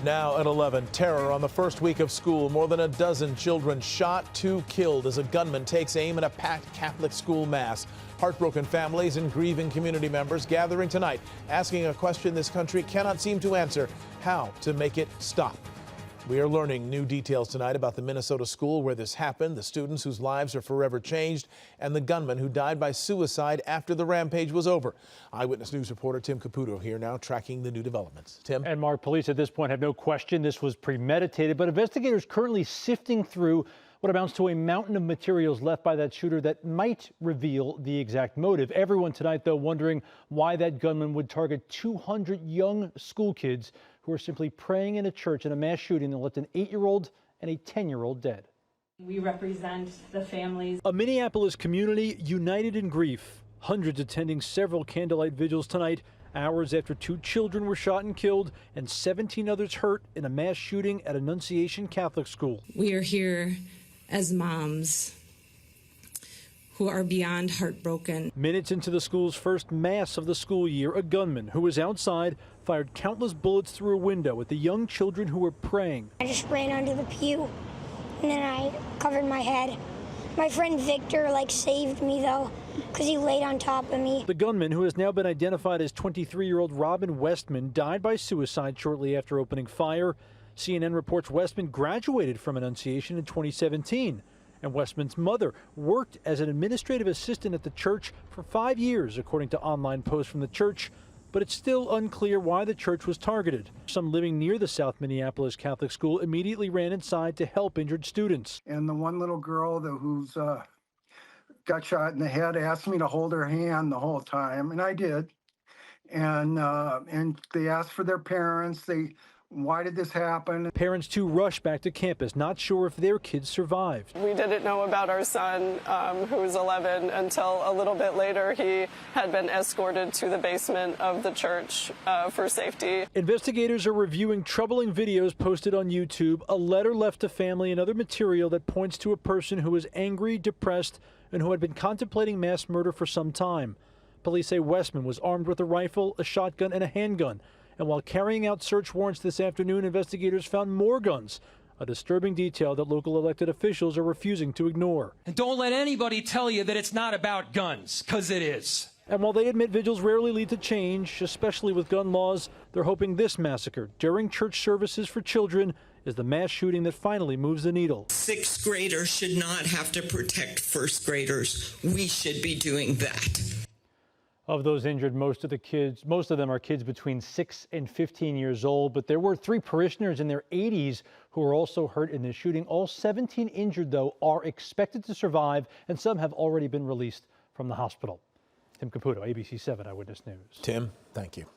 Now at 11, terror on the first week of school. More than a dozen children shot, 2 killed as a gunman takes aim at a packed Catholic school mass. Heartbroken families and grieving community members gathering tonight, asking a question this country cannot seem to answer: how to make it stop. We are learning new details tonight about the Minnesota school where this happened, the students whose lives are forever changed, and the gunman who died by suicide after the rampage was over. Eyewitness News reporter Tim Caputo here now tracking the new developments. Tim? And Mark, police at this point have no question this was premeditated, but investigators currently sifting through what amounts to a mountain of materials left by that shooter that might reveal the exact motive. Everyone tonight, though, wondering why that gunman would target 200 young school kids who are simply praying in a church in a mass shooting that left an 8-year-old and a 10-year-old dead. We represent the families. A Minneapolis community united in grief. Hundreds attending several candlelight vigils tonight, hours after 2 children were shot and killed and 17 others hurt in a mass shooting at Annunciation Catholic School. We are here as moms who are beyond heartbroken. Minutes into the school's first mass of the school year, a gunman who was outside fired countless bullets through a window at the young children who were praying. I just ran under the pew and then I covered my head. My friend Victor saved me though, because he laid on top of me. The gunman, who has now been identified as 23-year-old Robin Westman, died by suicide shortly after opening fire. CNN reports Westman graduated from Annunciation in 2017. And Westman's mother worked as an administrative assistant at the church for 5 years, according to online posts from the church. But it's still unclear why the church was targeted. Some living near the South Minneapolis Catholic School immediately ran inside to help injured students. And the one little girl who's got shot in the head asked me to hold her hand the whole time, and I did. And they asked for their parents. Why did this happen? Parents, too, rushed back to campus, not sure if their kids survived. We didn't know about our son, who was 11, until a little bit later. He had been escorted to the basement of the church for safety. Investigators are reviewing troubling videos posted on YouTube, a letter left to family, and other material that points to a person who was angry, depressed, and who had been contemplating mass murder for some time. Police say Westman was armed with a rifle, a shotgun, and a handgun. And while carrying out search warrants this afternoon, investigators found more guns, a disturbing detail that local elected officials are refusing to ignore. And don't let anybody tell you that it's not about guns, because it is. And while they admit vigils rarely lead to change, especially with gun laws, they're hoping this massacre during church services for children is the mass shooting that finally moves the needle. 6th graders should not have to protect 1st graders. We should be doing that. Of those injured, most of them are kids between 6 and 15 years old, but there were 3 parishioners in their 80s who were also hurt in this shooting. All 17 injured, though, are expected to survive, and some have already been released from the hospital. Tim Caputo, ABC 7 Eyewitness News. Tim, thank you.